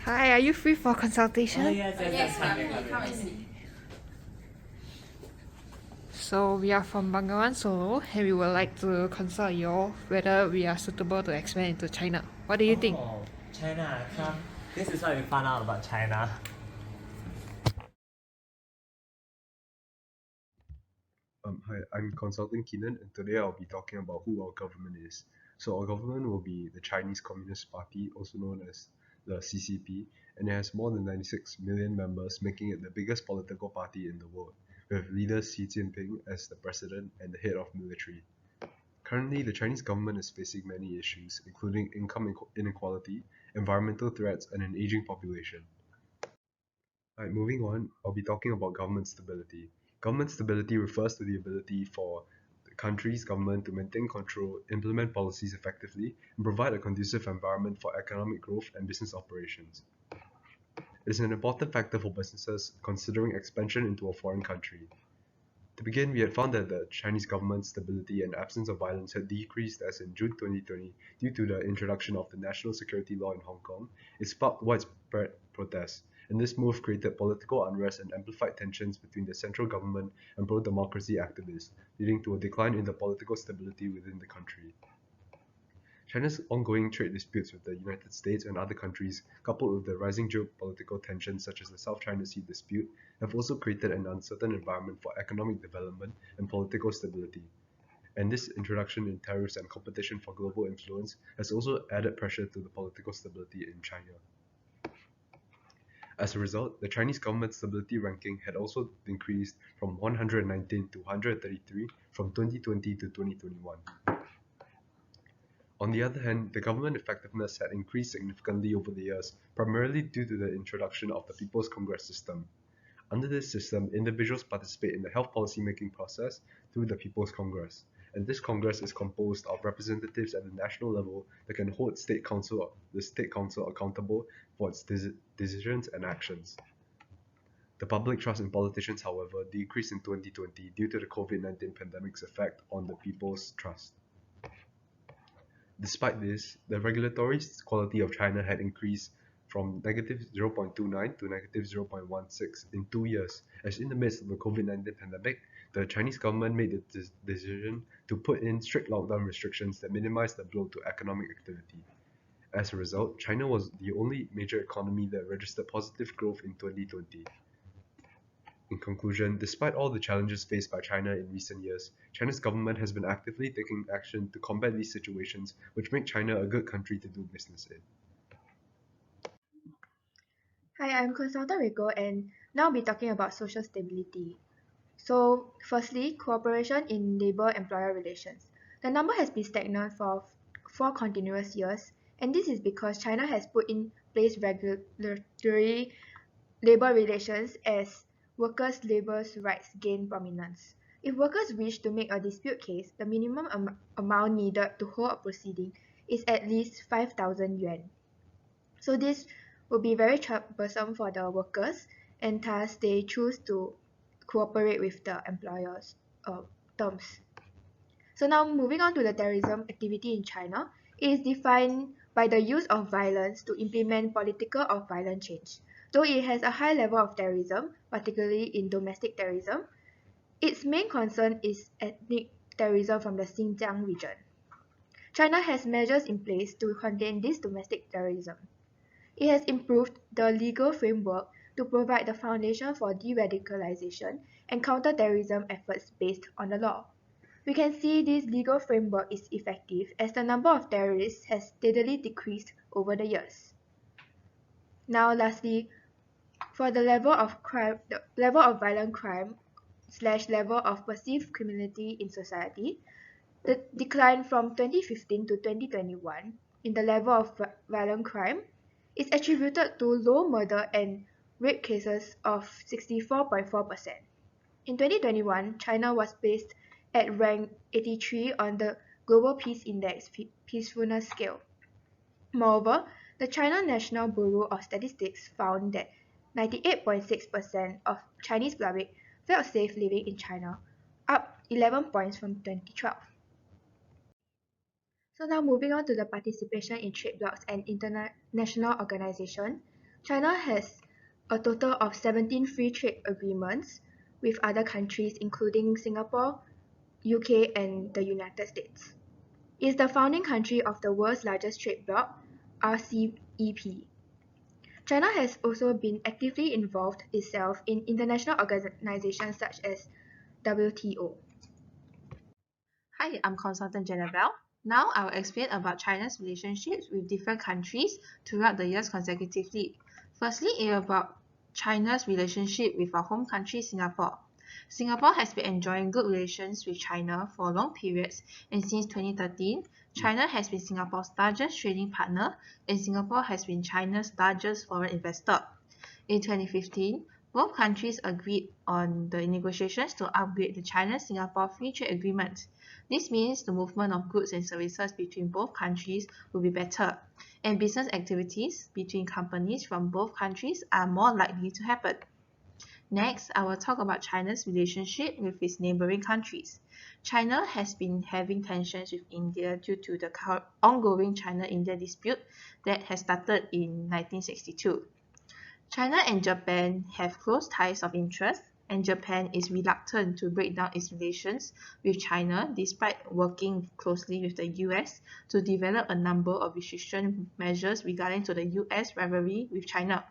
Hi, are you free for consultation? Yes, come and see. So we are from Bangawan Solo and we would like to consult you all whether we are suitable to expand into China. What do you think? China, come. This is what we found out about China. Hi, I'm consulting Keenan, and today I'll be talking about who our government is. So our government will be the Chinese Communist Party, also known as the CCP, and it has more than 96 million members, making it the biggest political party in the world, with leader Xi Jinping as the president and the head of military. Currently, the Chinese government is facing many issues, including income inequality, environmental threats, and an aging population. Alright, moving on, I'll be talking about government stability. Government stability refers to the ability for the country's government to maintain control, implement policies effectively, and provide a conducive environment for economic growth and business operations. It is an important factor for businesses considering expansion into a foreign country. To begin, we had found that the Chinese government's stability and absence of violence had decreased as in June 2020 due to the introduction of the national security law in Hong Kong. It sparked widespread protests, and this move created political unrest and amplified tensions between the central government and pro-democracy activists, leading to a decline in the political stability within the country. China's ongoing trade disputes with the United States and other countries, coupled with the rising geopolitical tensions such as the South China Sea dispute, have also created an uncertain environment for economic development and political stability. And this introduction in tariffs and competition for global influence has also added pressure to the political stability in China. As a result, the Chinese government stability ranking had also increased from 119 to 133 from 2020 to 2021. On the other hand, the government effectiveness had increased significantly over the years, primarily due to the introduction of the People's Congress system. Under this system, individuals participate in the health policy-making process through the People's Congress, and this Congress is composed of representatives at the national level that can hold the State Council accountable for its decisions and actions. The public trust in politicians, however, decreased in 2020 due to the COVID-19 pandemic's effect on the people's trust. Despite this, the regulatory quality of China had increased from negative 0.29 to negative 0.16 in 2 years, as in the midst of the COVID-19 pandemic, the Chinese government made the decision to put in strict lockdown restrictions that minimized the blow to economic activity. As a result, China was the only major economy that registered positive growth in 2020. In conclusion, despite all the challenges faced by China in recent years, China's government has been actively taking action to combat these situations, which make China a good country to do business in. Hi, I'm Consultant Rico and now I'll be talking about social stability. So, firstly, cooperation in labor-employer relations. The number has been stagnant for 4 continuous years, and this is because China has put in place regulatory labor relations as workers' labor rights gain prominence. If workers wish to make a dispute case, the minimum amount needed to hold a proceeding is at least 5,000 yuan. So this would be very troublesome for the workers, and thus they choose to cooperate with the employers' terms. So now moving on to the terrorism activity in China, it is defined by the use of violence to implement political or violent change. Though it has a high level of terrorism, particularly in domestic terrorism, its main concern is ethnic terrorism from the Xinjiang region. China has measures in place to contain this domestic terrorism. It has improved the legal framework to provide the foundation for de-radicalization and counter-terrorism efforts based on the law. We can see this legal framework is effective as the number of terrorists has steadily decreased over the years. Now lastly, for the level of violent crime / level of perceived criminality in society, the decline from 2015 to 2021 in the level of violent crime is attributed to low murder and rape cases of 64.4%. In 2021, China was placed at rank 83 on the Global Peace Index peacefulness scale. Moreover, the China National Bureau of Statistics found that 98.6% of Chinese public felt safe living in China, up 11 points from 2012. So now moving on to the participation in trade blocs and international organizations. China has a total of 17 free trade agreements with other countries including Singapore, UK and the United States. It is the founding country of the world's largest trade bloc, RCEP. China has also been actively involved itself in international organizations such as WTO. Hi, I'm Consultant Janabel. Now I will explain about China's relationships with different countries throughout the years consecutively. Firstly, it is about China's relationship with our home country, Singapore. Singapore has been enjoying good relations with China for long periods, and since 2013, China has been Singapore's largest trading partner, and Singapore has been China's largest foreign investor. In 2015, both countries agreed on the negotiations to upgrade the China-Singapore Free Trade Agreement. This means the movement of goods and services between both countries will be better, and business activities between companies from both countries are more likely to happen. Next, I will talk about China's relationship with its neighboring countries. China has been having tensions with India due to the ongoing China-India dispute that has started in 1962. China and Japan have close ties of interest, and Japan is reluctant to break down its relations with China despite working closely with the US to develop a number of restriction measures regarding to the US rivalry with China.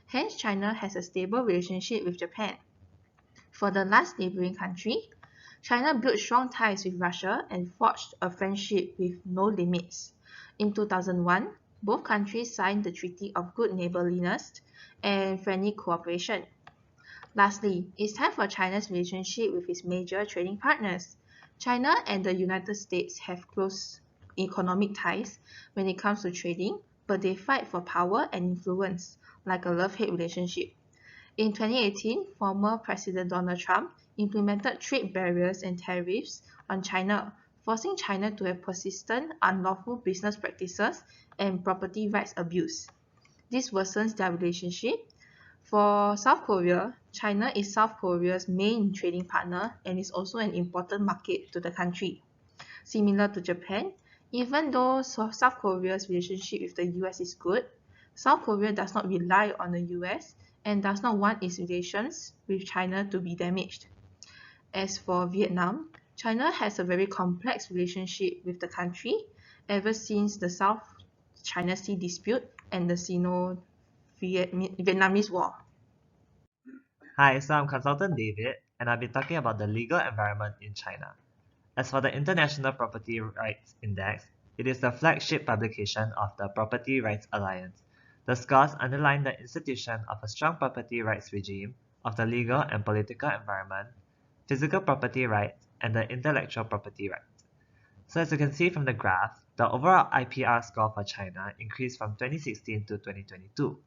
Hence, China has a stable relationship with Japan. For the last neighboring country, China built strong ties with Russia and forged a friendship with no limits. In 2001, both countries signed the Treaty of Good Neighborliness and Friendly Cooperation. Lastly, it's time for China's relationship with its major trading partners. China and the United States have close economic ties when it comes to trading, but they fight for power and influence, like a love-hate relationship. In 2018, former President Donald Trump implemented trade barriers and tariffs on China, forcing China to have persistent, unlawful business practices and property rights abuse. This worsens their relationship. For South Korea, China is South Korea's main trading partner and is also an important market to the country. Similar to Japan, even though South Korea's relationship with the US is good, South Korea does not rely on the US and does not want its relations with China to be damaged. As for Vietnam, China has a very complex relationship with the country ever since the South China Sea dispute and the Sino-Vietnamese War. Hi, so I'm Consultant David, and I'll be talking about the legal environment in China. As for the International Property Rights Index, it is the flagship publication of the Property Rights Alliance. The scores underline the institution of a strong property rights regime, of the legal and political environment, physical property rights, and the intellectual property rights. So as you can see from the graph, the overall IPR score for China increased from 2016 to 2022.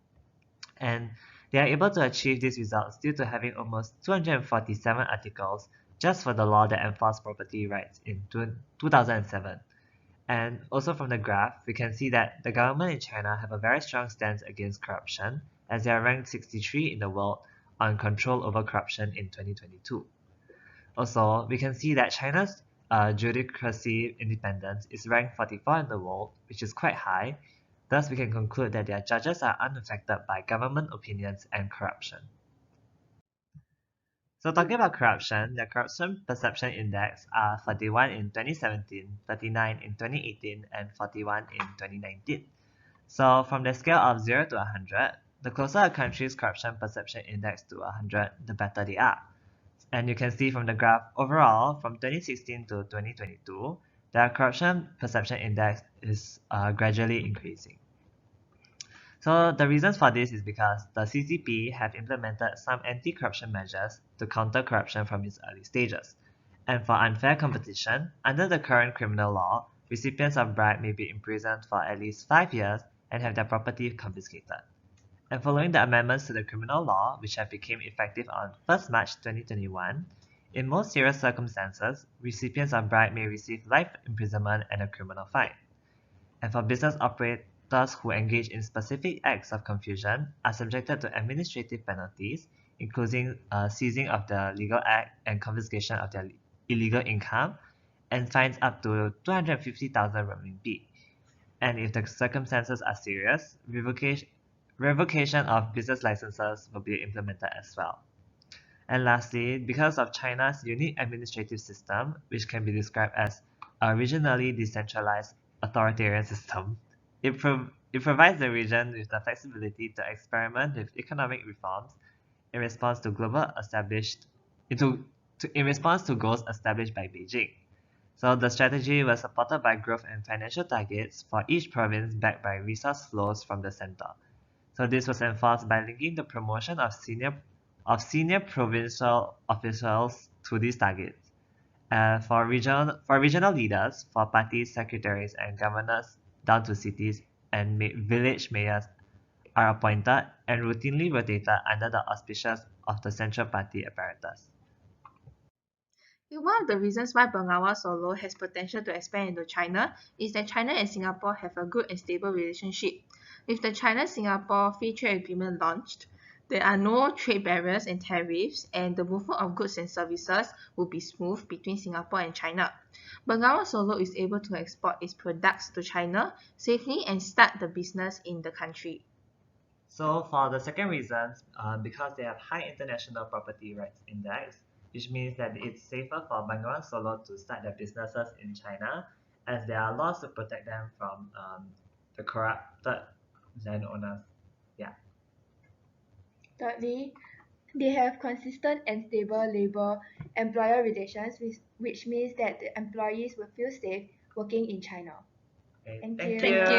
And they are able to achieve these results due to having almost 247 articles just for the law that enforced property rights in 2007. And also from the graph, we can see that the government in China have a very strong stance against corruption, as they are ranked 63 in the world on control over corruption in 2022. Also, we can see that China's judiciary independence is ranked 44 in the world, which is quite high. Thus, we can conclude that their judges are unaffected by government opinions and corruption. So talking about corruption, the Corruption Perception Index are 41 in 2017, 39 in 2018, and 41 in 2019. So from the scale of 0 to 100, the closer a country's Corruption Perception Index to 100, the better they are. And you can see from the graph overall, from 2016 to 2022, the Corruption Perception Index is gradually increasing. So the reasons for this is because the CCP have implemented some anti-corruption measures to counter corruption from its early stages. And for unfair competition, under the current criminal law, recipients of bribe may be imprisoned for at least 5 years and have their property confiscated. And following the amendments to the criminal law, which have become effective on 1st March 2021, in most serious circumstances, recipients of bribe may receive life imprisonment and a criminal fine. And for business operators who engage in specific acts of confusion are subjected to administrative penalties, including seizing of the legal act and confiscation of their illegal income, and fines up to 250,000 renminbi. And if the circumstances are serious, Revocation of business licenses will be implemented as well. And lastly, because of China's unique administrative system, which can be described as a regionally decentralized authoritarian system, it provides the region with the flexibility to experiment with economic reforms in response to in response to goals established by Beijing. So the strategy was supported by growth and financial targets for each province backed by resource flows from the center. So this was enforced by linking the promotion of senior provincial officials to these targets. For regional leaders, for party secretaries and governors down to cities and village mayors are appointed and routinely rotated under the auspices of the central party apparatus. One of the reasons why Bengawan Solo has potential to expand into China is that China and Singapore have a good and stable relationship. With the China-Singapore Free Trade Agreement launched, there are no trade barriers and tariffs, and the movement of goods and services will be smooth between Singapore and China. Bengawan Solo is able to export its products to China safely and start the business in the country. So for the second reason, because they have high international property rights index, which means that it's safer for Bengawan Solo to start their businesses in China, as there are laws to protect them from the corrupted landowners. Yeah. Thirdly, they have consistent and stable labor-employer relations, which means that the employees will feel safe working in China. Okay, Thank thank you. Thank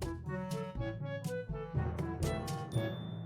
you.